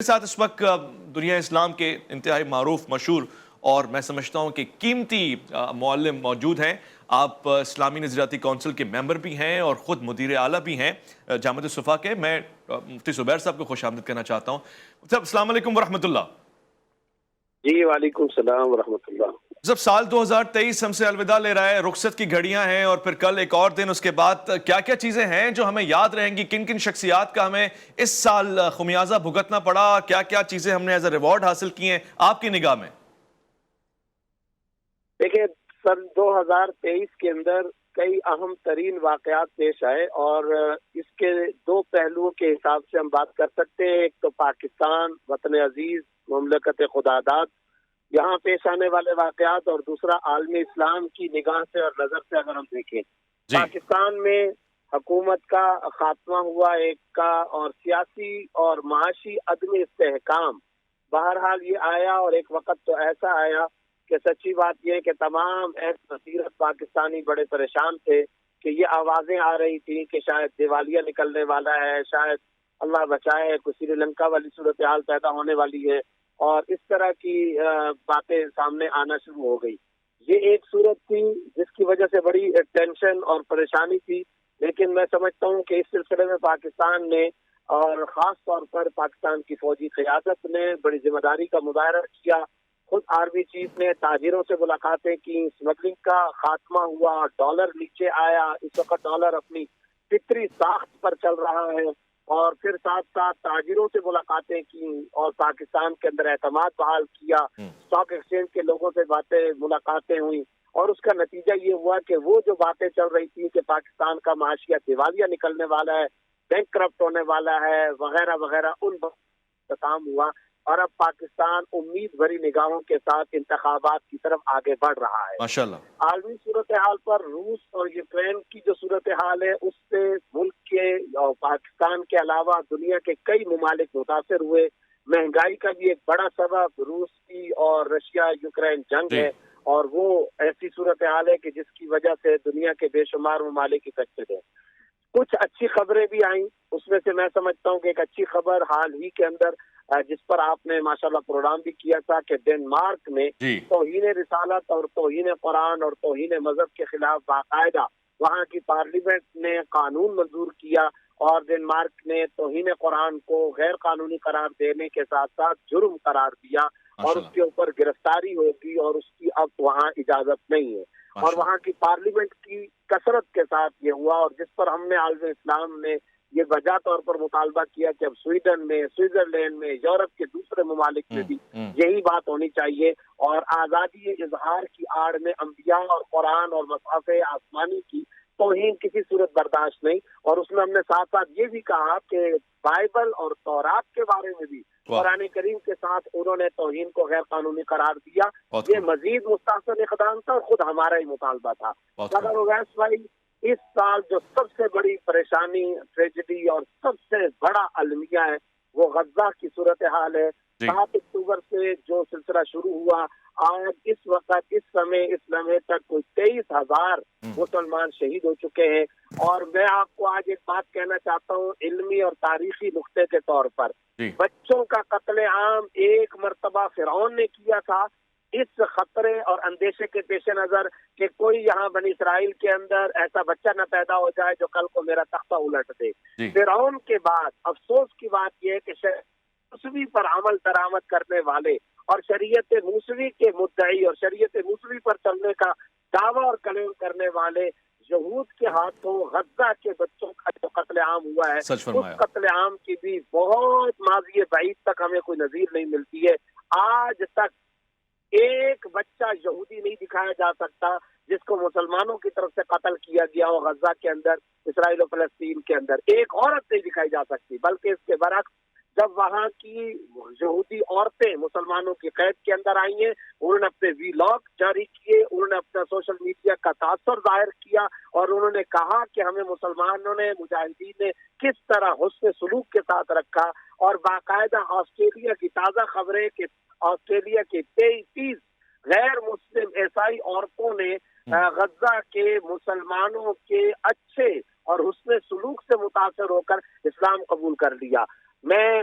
ساتھ اس وقت دنیا اسلام کے انتہائی معروف مشہور اور میں سمجھتا ہوں کہ قیمتی معلم موجود ہیں۔ آپ اسلامی نظریاتی کونسل کے ممبر بھی ہیں اور خود مدیر اعلیٰ بھی ہیں جامعۃ الصفا کے۔ میں مفتی زبیر صاحب کو خوش آمدید کرنا چاہتا ہوں۔ صاحب السلام علیکم ورحمۃ اللہ۔ جی وعلیکم السلام ورحمۃ اللہ۔ جب سال 2023 ہم سے الوداع لے رہا ہے، رخصت کی گھڑیاں ہیں اور پھر کل ایک اور دن، اس کے بعد کیا کیا چیزیں ہیں جو ہمیں یاد رہیں گی؟ کن کن شخصیات کا ہمیں اس سال خمیازہ بھگتنا پڑا؟ کیا کیا چیزیں ہم نے ایز اے ریوارڈ حاصل کی ہیں آپ کی نگاہ میں؟ دیکھیں، سن 2023 کے اندر کئی اہم ترین واقعات پیش آئے اور اس کے دو پہلوؤں کے حساب سے ہم بات کر سکتے ہیں۔ ایک تو پاکستان وطن عزیز مملکت خداداد، یہاں پیش آنے والے واقعات، اور دوسرا عالم اسلام کی نگاہ سے اور نظر سے اگر ہم دیکھیں پاکستان میں حکومت کا خاتمہ ہوا ایک کا، اور سیاسی اور معاشی عدم استحکام بہرحال یہ آیا، اور ایک وقت تو ایسا آیا کہ سچی بات یہ ہے کہ تمام بصیرت پاکستانی بڑے پریشان تھے کہ یہ آوازیں آ رہی تھیں کہ شاید دیوالیہ نکلنے والا ہے، شاید اللہ بچائے کوئی سری لنکا والی صورتحال پیدا ہونے والی ہے، اور اس طرح کی باتیں سامنے آنا شروع ہو گئی۔ یہ ایک صورت تھی جس کی وجہ سے بڑی ٹینشن اور پریشانی تھی، لیکن میں سمجھتا ہوں کہ اس سلسلے میں پاکستان نے اور خاص طور پر پاکستان کی فوجی قیادت نے بڑی ذمہ داری کا مظاہرہ کیا۔ خود آرمی چیف نے تاجروں سے ملاقاتیں کی، اسمگلنگ کا خاتمہ ہوا، ڈالر نیچے آیا، اس وقت ڈالر اپنی فطری ساخت پر چل رہا ہے، اور پھر ساتھ ساتھ تاجروں سے ملاقاتیں کی اور پاکستان کے اندر اعتماد بحال کیا، اسٹاک ایکسچینج کے لوگوں سے ملاقاتیں ہوئیں، اور اس کا نتیجہ یہ ہوا کہ وہ جو باتیں چل رہی تھی کہ پاکستان کا معاشیات دیوالیہ نکلنے والا ہے، بینک کرپٹ ہونے والا ہے وغیرہ وغیرہ، ان ختم ہوا، اور اب پاکستان امید بھری نگاہوں کے ساتھ انتخابات کی طرف آگے بڑھ رہا ہے۔ ماشاءاللہ۔ عالمی صورتحال پر روس اور یوکرین کی جو صورتحال ہے، اس سے ملک کے اور پاکستان کے علاوہ دنیا کے کئی ممالک متاثر ہوئے۔ مہنگائی کا بھی ایک بڑا سبب روس کی اور رشیا یوکرین جنگ ہے، اور وہ ایسی صورتحال ہے کہ جس کی وجہ سے دنیا کے بے شمار ممالک اکٹھے ہیں۔ کچھ اچھی خبریں بھی آئیں، اس میں سے میں سمجھتا ہوں کہ ایک اچھی خبر حال ہی کے اندر جس پر آپ نے ماشاءاللہ پروگرام بھی کیا تھا کہ ڈنمارک میں توہین رسالت اور توہین قرآن اور توہین مذہب کے خلاف باقاعدہ وہاں کی پارلیمنٹ نے قانون منظور کیا، اور ڈنمارک نے توہین قرآن کو غیر قانونی قرار دینے کے ساتھ ساتھ جرم قرار دیا، اور اس کے اوپر گرفتاری ہوگی، اور اس کی اب وہاں اجازت نہیں ہے، اور وہاں کی پارلیمنٹ کی کثرت کے ساتھ یہ ہوا، اور جس پر ہم نے عالم اسلام نے یہ وجہ طور پر مطالبہ کیا کہ اب سویڈن میں، سوئٹزرلینڈ میں، یورپ کے دوسرے ممالک میں بھی یہی بات ہونی چاہیے، اور آزادی اظہار کی آڑ میں انبیاء اور قرآن اور مصحف آسمانی کی توہین کسی صورت برداشت نہیں۔ اور اس میں ہم نے ساتھ ساتھ یہ بھی کہا کہ بائبل اور تورات کے بارے میں بھی قرآن کریم کے ساتھ انہوں نے توہین کو غیر قانونی قرار دیا۔ یہ مزید مستحسن اقدام تھا، اور خود ہمارا ہی مطالبہ تھا۔ مگر اویس بھائی، اس سال جو سب سے بڑی پریشانی، ٹریجڈی اور سب سے بڑا المیہ ہے وہ غزہ کی صورتحال ہے۔ 7 اکتوبر سے جو سلسلہ شروع ہوا، آج اس وقت اس لمحے تک کوئی 23,000 مسلمان شہید ہو چکے ہیں، اور میں آپ کو آج ایک بات کہنا چاہتا ہوں علمی اور تاریخی نقطے کے طور پر، بچوں کا قتل عام ایک مرتبہ فرعون نے کیا تھا، اس خطرے اور اندیشے کے پیش نظر کہ کوئی یہاں بنی اسرائیل کے اندر ایسا بچہ نہ پیدا ہو جائے جو کل کو میرا تختہ الٹ دے۔ فرعون کے بعد افسوس کی بات یہ ہے کہ موسوی پر عمل درآمد کرنے والے اور شریعت موسوی کے مدعی اور شریعت موسوی پر چلنے کا دعویٰ اور کلیم کرنے والے یہود کے ہاتھوں غزہ کے بچوں کا جو قتل عام ہوا ہے، اس قتل عام کی بھی بہت ماضی بعید تک ہمیں کوئی نظیر نہیں ملتی ہے۔ آج تک ایک بچہ یہودی نہیں دکھایا جا سکتا جس کو مسلمانوں کی طرف سے قتل کیا گیا ہو غزہ کے اندر، اسرائیل و فلسطین کے اندر ایک عورت نہیں دکھائی جا سکتی، بلکہ اس کے برعکس جب وہاں کی یہودی عورتیں مسلمانوں کی قید کے اندر آئی ہیں، انہوں نے اپنے ویلاگ جاری کیے، انہوں نے اپنا سوشل میڈیا کا تاثر ظاہر کیا، اور انہوں نے کہا کہ ہمیں مسلمانوں نے، مجاہدین نے کس طرح حسن سلوک کے ساتھ رکھا، اور باقاعدہ آسٹریلیا کی تازہ خبریں کہ آسٹریلیا کے 33 غیر مسلم عیسائی عورتوں نے غزہ کے مسلمانوں کے اچھے اور حسن سلوک سے متاثر ہو کر اسلام قبول کر لیا۔ میں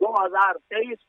2023